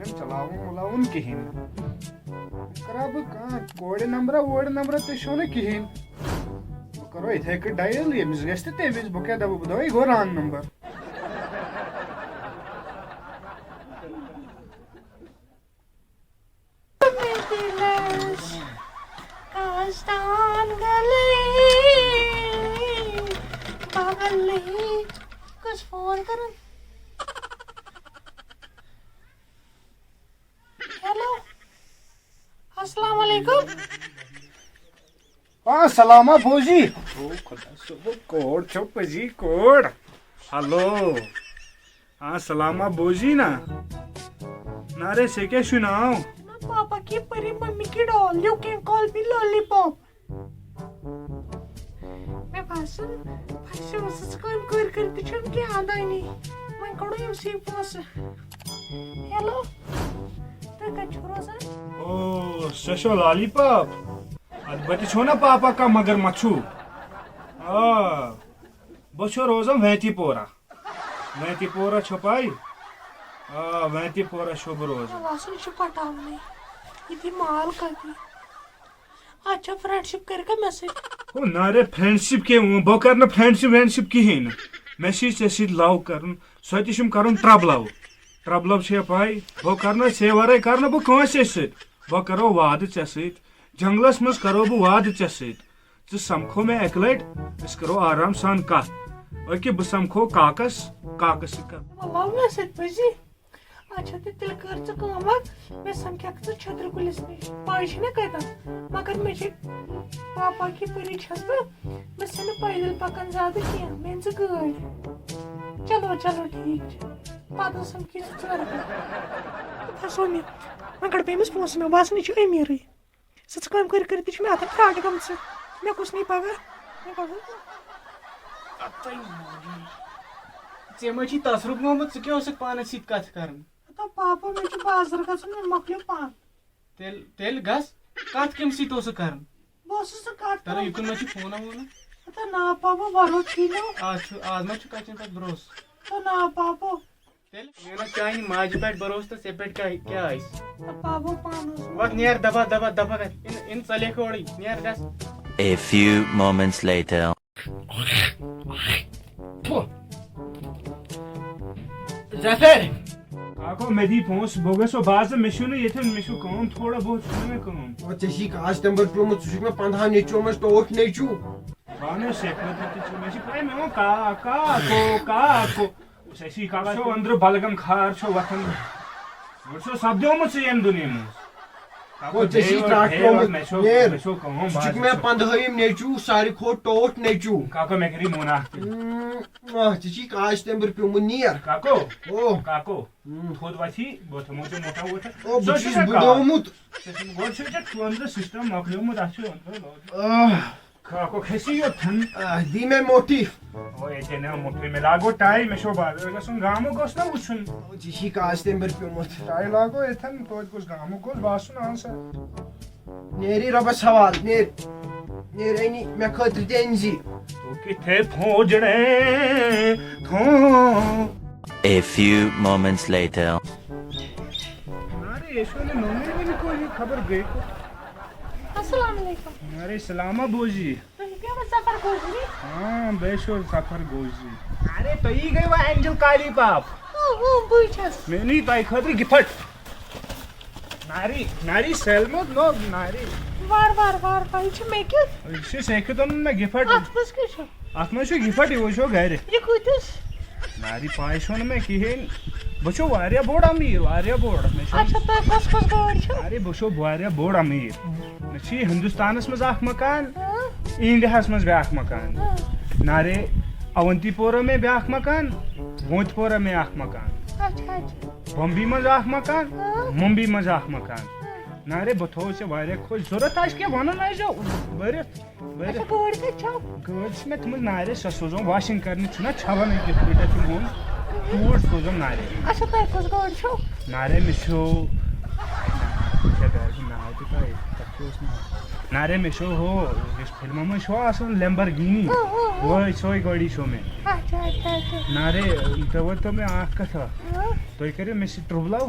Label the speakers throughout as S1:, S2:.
S1: تگان چلاون ولاون کہین کرا بہ کوڑ نمبر ووڑ نمبر تہ شو نا کہین بہ کرو اتھے کٹ ڈائل یمس گژھِ تہ تمس بہ کیا دپہٕ بہ دپہٕ یہِ گوٚو رانگ نمبر
S2: کس فون کرن ہیلو السلام علیکم
S1: سلامہ فوجی او خدا صبح کوڑ چھو پزی کوڑ ہلو سلامہ بوجی نا نارے سے کیا سناؤ
S2: پاپا کی پری ممی کی doll you can call me lollipop میں باسن پھسے وسس کام کر تہ چھم کی آدانی میں کڑو یم سی پوس ہیلو تو کت چھو روزان
S1: او سشو لالی پاپ بتہ چھو نا پاپا کا مگر مچھو بچو روزان ویتی پورا چھپائی ویتی پورا شو بہ روزان
S2: واسن چھ پٹاونے یہ مال کتی اچھا فرینڈ شپ کر کا میسج
S1: او نارے فرینڈ شپ کے بہ کر نہ فرینڈ شپ کہین مے چھ ژے سۭتۍ لو کرن سۄ تہِ چھُم کرُن ٹربلو چھے پاے بہ کرنہٕ ژے ورٲے کرنہٕ بہ کٲنٛسے سۭتۍ بہ کرو وعدٕ ژےٚ سۭتۍ جنگلس منٛز کرو بہ وعدٕ ژےٚ سۭتۍ ژٕ سمکھو مےٚ اکہِ لٹہِ أسۍ کرو آرام سان کتھ أکہِ بہٕ سمکھو کاکس سۭتۍ کرو
S2: والله مےٚ سۭتۍ پٔزی اچھا تہٕ تیٚلہِ کر ژٕ کٲم اکھ مےٚ سمکھکھ ژٕ چھٔترِ کُلِس نِش پاے چھِ نا کتٮ۪ن مگر مےٚ چھِ پاپا کی پری چھس بہٕ مےٚ چھنہٕ پیدل پکان زیادٕ کینٛہہ مےٚ أنۍ ژٕ گٲڑۍ چلو ٹھیٖک چھُ پتہٕ سمکھی ژٕ ژورِ بجہِ پھسو مےٚ مگر پے أمِس پونٛسہٕ مےٚ باسان یہِ چھُ أمیٖرٕے سٕژ کٲم کٔرِتھ تہِ چھُ مےٚ اتھن پھاٹہِ گٔمژٕ مےٚ کُس نی پگاہ
S3: ژےٚ ما چھی تصرُف گوٚمُت ژٕ کیٛاہ اوسُکھ پانس سۭتۍ کتھ کران
S2: پاپا مےٚ چھُ بازر گژھُن مےٚ مۄکلیو پن
S3: تیٚلہِ گژھ کتھ کٔمۍ سۭتۍ اوسُکھ کران
S2: بہٕ اوسُس سُہ کتھ
S3: ترا یُکُن ما چھُ فونا وونا
S2: نا پاپا بھروسہٕ چھُے نہٕ
S3: آز ما چھُ کتٮ۪ن پٮ۪ٹھ بروسہٕ
S2: نا پاپا
S3: تیٚلہِ میٛانہِ چانہِ ماجہِ پٮ۪ٹھ بروسہٕ تہٕ ژےٚ پٮ۪ٹھ کیٛاہ آسہِ
S2: پاپا پانہٕ اوس
S3: وۄتھ نیر دبا گژھ اِن ژَلیکھ اورٕے نیر گژھ
S4: A few moments later.
S3: ظفر
S1: کاکو مے دی پونٛسہٕ بہٕ گژھو بازر مےٚ چھُنہٕ ییٚتٮ۪ن مےٚ چھُ کٲم تھوڑا بہت چھُ مےٚ کٲم
S5: ژےٚ چھی کاش تمبر پیومُت ژٕ چھُکھ مےٚ 15 نیچوٗ منٛز ٹوٹھ نیچوٗ
S1: بانو سیٚکھ تہِ چھُ مےٚ چھِ پاے مےٚ ووٚن کاکو سسی کاکا چھو أنٛدرٕ بلغم کھار چھو وتھان گۄڈٕ چھو سپدیومُت ژٕ ییٚمہِ دُنیا منٛز
S5: ژےٚ چھی ٹاٹھ پیومُت
S1: مےٚ چھو کٲم
S5: ژٕ چھُکھ مےٚ 15ہِم نیچوٗ ساروی کھۄتہٕ ٹوٹھ نیچوٗ
S1: کاکو مےٚ کٔری مونا
S5: ژےٚ چھی کاش تمبر پیومُت نیر
S1: کاکو
S5: او
S1: تھوٚد وتھی بہٕ تھوٚمو ژےٚ موٹا ووٹا
S5: او بہٕ چھُس بُڈومُت
S1: گۄڈٕ چھُ ژےٚ أنٛدرٕ سسٹم مۄکلیومُت اَتھ چھُ کاکو کھسی یوٚتن
S5: دی مےٚ موٹی
S1: ییٚتہِ نہ مُٹھٕے مےٚ لاگو ٹاے مےٚ چھو بازر گژھُن گامُک گوٚژھ نا وٕچھُن
S5: ژےٚ چھی کاش تمبر پیومُت
S1: ٹاے لاگو ییٚتھن توتہِ گوٚژھ گامُک گوٚژھ باسُن اہن سا
S5: نیری رۄبس حوال نیر أنی مےٚ خٲطرٕ تہِ أنۍ زِ
S1: تو کِتھے پھوجڑے تھو
S4: A few moments later.
S1: نارے یہ چھو نہٕ ممی وٕنہِ کوٚر خبر گٔے
S2: السلام علیکم
S1: نارے سلامہ بوجی
S2: تُہۍ چھِو پیوان سفر گوجری
S1: بیٚیہِ چھو سفر گوجی ارے تُہی گٔے وۄنۍ اینجل کالی پاپ
S2: بٕے چھس
S1: مےٚ نی تۄہہِ خٲطرٕ گفٹ ناری سیلموت نو ناری
S2: وار پاے چھِ مےٚ کیُتھ
S1: یہِ چھُ سیٚکہِ اوٚنمُت مےٚ گفٹ
S2: اتھ منٛز کیٛاہ چھُ
S1: اتھ منٛز چھُ گفٹ یہِ وٕچھو گرِ
S2: یہِ کۭتِس
S1: ناری پاے چھو نہٕ مےٚ کِہیٖنۍ بہٕ چھُ واریاہ بوٚڑ امیٖر واریاہ بوٚڑ مےٚ چھُ
S2: اچھا تۄہہِ کۄس گٲڑۍ چھو
S1: ارے بہٕ چھُس واریاہ بوٚڑ امیٖر مےٚ چھُ ہندوستانس منٛز اکھ مکان انڈیاہس منٛز بیٛاکھ مکان نارے اونتی پورہ میں بیٛاکھ مکان وونتہِ پورہ میں اکھ مکان بمبی منٛز اکھ مکان ممبئی منٛز اکھ مکان نارے بہٕ تھوو ژےٚ واریاہ خۄش ضوٚرتھ آسہِ کینٛہہ وَنُن آسیو بٔرِتھ
S2: گٲڑۍ کَتہِ چھو
S1: گٲڑۍ چھِ مےٚ تھٔمٕژ نارے سۄ سوزون واشنٛگ کرنہِ چھُنہ چھَلان أکِس پٲٹھۍ تِم ووٚن توٗرۍ سوزون نارے
S2: اچھا تۄہہِ کۄس گٲڑۍ چھو
S1: نارے مےٚ چھُ ناو تہِ تۄہہِ تَتھ کیٛاہ اوس ناو نارے مےٚ چھُ ہُہ یُس فِلمن منٛز چھُ آسان لیمبرگینی سۄے گٲڑی چھو مےٚ نارے تُہۍ ؤنۍتو مےٚ اکھ کتھا تُہۍ کٔرِو مےٚ سۭتۍ ٹرٛوٗ لو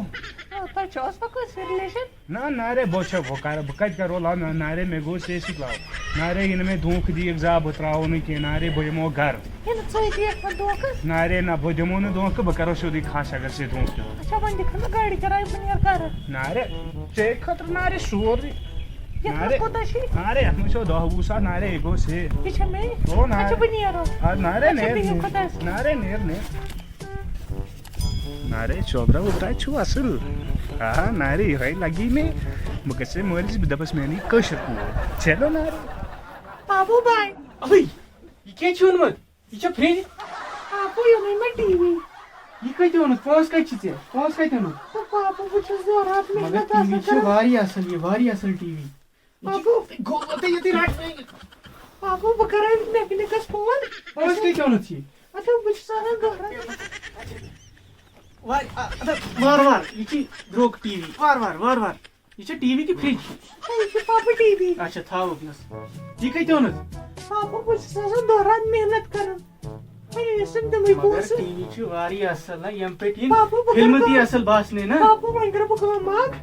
S2: تۄہہِ چھُ ٲسوا کٲنٛسہِ رِلیشن
S1: نا نارے بوچھو بہٕ کتہِ کرو لاو نارے مےٚ گوٚو ژےٚ سۭتۍ لاو نارے یہِ نہٕ مےٚ دھونٛکہٕ دِیِکھ زا بہٕ تراوو نہٕ کینٛہہ نارے بہٕ یِمو گرٕ
S2: ییٚلہِ ژٕے دِیَکھ مےٚ دھوکہٕ
S1: نارے نہ بہٕ دِمو نہٕ دھونٛکہٕ بہٕ کرو سیوٚدُے کھس اگر ژےٚ دھونٛکہٕ دیُت
S2: اچھا وۄنۍ دِکھ مےٚ گاڑِ کِراے بہٕ نیرٕ گرٕ
S1: نارے ژےٚ خٲطرٕ نارے سورُے
S2: یَتھ
S1: نارے
S2: منٛز کوٗتاہ چھِ
S1: نارے یتھ منٛز چھو 10-20 ساس نارے یہِ گوٚو سیف
S2: یہِ چھا مےٚ
S1: او نارے
S2: اچھا بہٕ نیرو
S1: نارے
S2: اچھا
S1: نیر
S2: بِہِو خۄدایَس
S1: نارے نیر نارے چوبرا ووبرا چھُو اصٕل آ نارے یِہوے لگی مےٚ بہٕ گژھٕ مٲلِس بہٕ دَپَس میٛانٕے کٲشِر کوٗر چلو نارے
S2: بابوٗ باے
S3: ابھی یہ کیا چھ اونمت یہ چھ فرج
S2: بابوٗ یِمٕے مےٚ ٹی وی
S3: یہ کتہِ اونُتھ پونٛسہٕ کتہِ چھِ ژےٚ پونٛسہٕ کتہِ اونُتھ
S2: تہٕ بابوٗ بہٕ چھُس دۄہ رات
S3: مگر
S2: محنت
S3: ٹی وی
S2: آسان
S3: چھُ
S2: کران
S3: واریاہ اصل یہ واریاہ اصل ٹی وی
S2: بابوٗ
S3: ییٚتہِ رٹ
S2: بابوٗ بہٕ کرے میکنِکس فون
S3: پونٛسہٕ کتہِ اونُتھ یہِ
S2: اچھا بہٕ چھُس آسان دۄہ رات
S3: وار وار یہ چھ درٛوگ ٹی وی وار وار یہ چھ ٹی وی کہ فرج
S2: یہِ چھُ پاپہٕ ٹی وی
S3: اچھا تھاو وٕنکٮ۪نس یہ کتہِ اونُتھ
S2: بابوٗ بہٕ چھُس آسان دۄہ رات محنت کران وۄنۍ ٲسِم تِمٕے
S3: مگر
S2: پونٛسہٕ
S3: ٹی وی چھُ واریاہ اصل نا یم پٮ۪ٹھ یِن
S2: بابوٗ بہٕ
S3: فلمہٕ
S2: کرٕ
S3: تہِ اصل باسنہِ نا
S2: بابوٗ وۄنۍ کرٕ بہٕ کٲم اکھ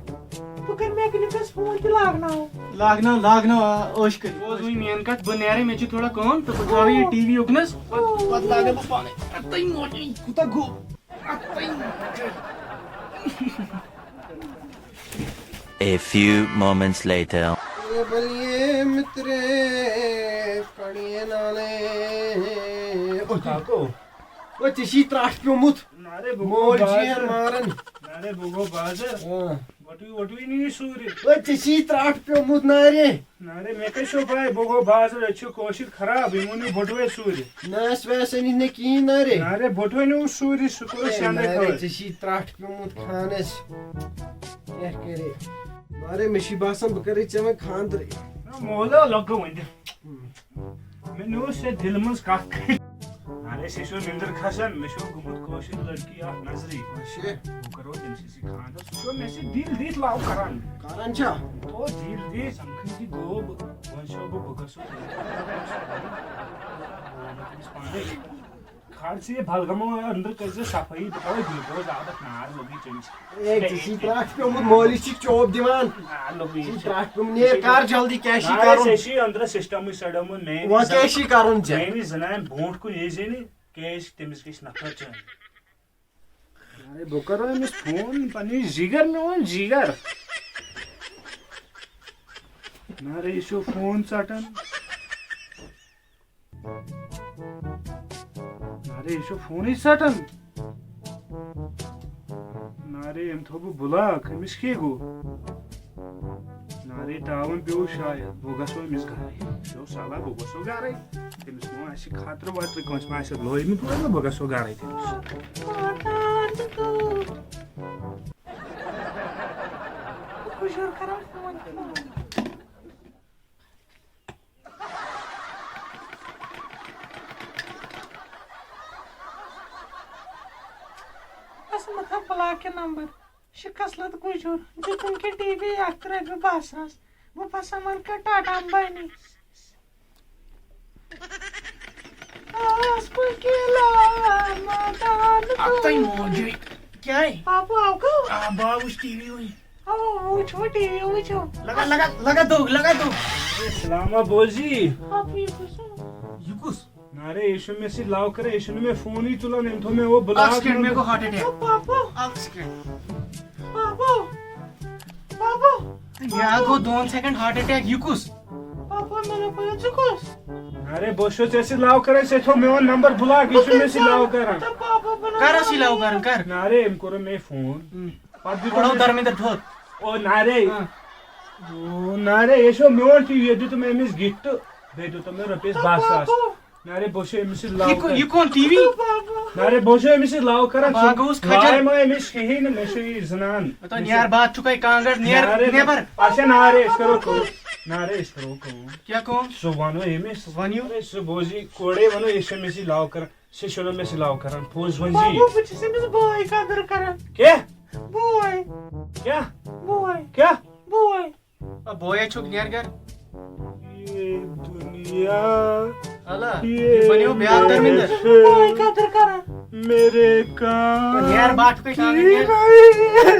S2: بہٕ کرٕ میکنِکس فون تہِ لاگناو
S3: لاگنو ٲش کٔرِتھ بوز وۄنۍ میٲنۍ کتھ بہٕ نیرے مےٚ چھِ تھوڑا کٲم تہٕ بہٕ تھاوٕ یہِ ٹی وی اُکنس پتہٕ لاگے بہٕ پانے اَتَے موجی کوٗتاہ گوٚو اَتَے
S4: A few moments later.
S5: بلیے مترے کڑیے نالے
S1: کاکو
S5: وہ ژےٚ چھی ترٛٹھ پیوٚمُت
S1: نارے بہٕ
S5: مول
S1: گوٚو
S5: چھِی
S1: بازر
S5: ماران
S1: نارے بہٕ گوٚو بازر وٹوی نہٕ یہِ سوٗرِ
S5: وہ ژےٚ چھی ترٛٹھ پیوٚمُت نارے
S1: نارے مےٚ کتہِ چھو پاے بہٕ گوٚو بازر اَتہِ چھُ کٲشِر خراب یِمو نی بٔٹوے سوٗرِ
S5: ناس ویس أنِتھ نہٕ کِہیٖنۍ نارے
S1: نارے بٔٹوے نہٕ سوٗرِ سُہ کوٚر شیندے
S5: نارے
S1: خٲطرٕ
S5: ژےٚ چھی ترٛٹھ پیوٚمُت خانس کیٛاہ کرے نارے مےٚ چھُ باسان بہٕ کرے ژےٚ وۄنۍ خاندرٕے
S1: مولو لۄکہٕ وۄنۍ مےٚ نیوٗس ژےٚ دِلہِ منٛز کتھ نارے ژےٚ چھو نِندٕر کھسان مےٚ چھو گوٚمُت کٲشِر لڑکی اکھ نظرٕے بہٕ کرو تٔمۍ سٕے سۭتۍ خاندر سُہ چھو مےٚ سۭتۍ دِل دِتھ لو کران
S5: کران چھا
S1: او دِل دِتھ سمکھٕے تہِ گوٚو بہٕ وۄنۍ چھو بہٕ گژھو پانے کھال ژٕ یہِ بلغمو أنٛدرٕ کٔرزِ صفٲیی بہٕ تھاوے گلوکوز آبس نار لوٚگٕے چٲنِس
S5: اے ژےٚ چھی ترٛٹھ پیوٚمُت مٲلِس چھِ چوب دِوان
S1: لوٚگٕے
S5: ترٛٹھ پیوٚمُت نیٖر کر جلدی کیٛاہ چھُے
S1: نارے
S5: کرُن
S1: ژےٚ چھُے أنٛدرٕ سسٹمٕے سڑیومُت
S5: وۄنۍ کیٛاہ چھُے کرُن ژےٚ
S1: میٛانہِ زنانہِ برونٛٹھ کُن یی زِ نہٕ کیٛازِ تٔمِس گژھِ نفرت چٲنۍ نارے بہٕ کرو أمِس فون پننہِ جِگر میون جِگر نارے یہِ چھُ فون ژٹان نارے یہِ چھُ فونٕے ژٹان نارے أمۍ تھوٚو بہٕ بُلاک أمِس کیٛاہ گوٚو نارے ٹاوُن پیوٚو شاید بہٕ گژھو أمِس گرے پیوٚو صلح بہٕ گژھو گرے تٔمِس ما آسہِ خطرٕ وطرٕ کٲنٛسہِ ما آسہِ لٲیمٕتۍ وٲیمٕتۍ بہٕ گژھو گرے تٔمِس
S2: خوشور کران فون بہٕ تھاو بلاک کہِ نمبر شِکسلت گُجُر دِتُن کہِ ٹی وی اکھ تہٕ رۄپیہِ 12,000 بہٕ پھسا وۄنۍ کر ٹاٹا امبانی
S3: اَتَے موجی کیٛاہ
S2: بابوٗ آو گوٚو
S3: بہٕ وٕچھ ٹی وی وٕنۍ
S2: وٕچھو ٹی وی وٕچھو
S3: لگا دو
S1: سلامہ بوزی
S2: بابوٗ یہِ کُس
S3: یہِ کُس
S1: نارے یہِ چھُ مےٚ سۭتۍ لو کران یہِ چھُنہٕ مےٚ فونٕے تُلان أمۍ تھوٚو مےٚ او
S3: اکھ
S1: بلاک
S3: سیکنڈ مےٚ گوٚو ہارٹ اٹیک
S2: بابوٗ
S3: اکھ سیکنڈ
S2: بابوٗ بابوٗ
S3: مےٚ گوٚو 2 سیکنڈ ہارٹ اٹیک یہِ کُس
S2: بابوٗ مےٚ دوٚپ ژٕ کُس
S1: نارے بہٕ چھُس ژےٚ سۭتۍ لو کران ژےٚ تھوٚو میون نمبر بلاک یہِ چھُ مےٚ سۭتۍ لو کران
S3: کر ٲس یہِ لو کران کر
S1: نارے أمۍ کوٚر مےٚ فون پتہٕ
S3: پڑو
S1: دیُت
S3: درمِندر ٹھوٚر
S1: او نارے نارے یہِ چھُ میون ٹی وی دیُتُم أمِس گفٹ بیٚیہِ دیُتُم مےٚ رۄپیس 12,000 نارے بہٕ چھُس أمِس سۭتۍ لو کران
S3: یہِ کون ٹی وی
S1: نارے بہٕ چھُس أمِس سۭتۍ لو کران
S3: بہٕ گوٚوُس کھَجر.
S1: لایہِ ما أمِس کِہیٖنۍ نہٕ مےٚ چھُ یہِ زنان
S3: نیر بات چھُکے کانٛگٕر نیر نیبر
S1: اچھا نارے أسۍ کرو کٲم نارے أسۍ کرو کٲم
S3: کیٛاہ کٲم
S1: سُہ وَنو أمِس
S3: ؤنِو
S1: سُہ بوزی کورے وَنو یہِ چھُ مےٚ سۭتۍ لو کران سُہ چھُنہٕ مےٚ سۭتۍ لو کران پوٚز ؤنۍ زِ
S2: بابوٗ بہٕ چھُس أمِس بٲے قدر کران
S1: کیٛاہ
S2: بوے
S1: کیٛاہ
S2: بوے
S1: کیٛاہ
S2: بوے
S3: بویا چھُکھ نیر گھر
S1: یہ دنیا
S3: اللہ یہِ بنیو بیٛاکھ درمِندر
S2: بوے قدر کران
S1: میرے کان
S3: نیر بات چھُکے کانٛگٕر نیر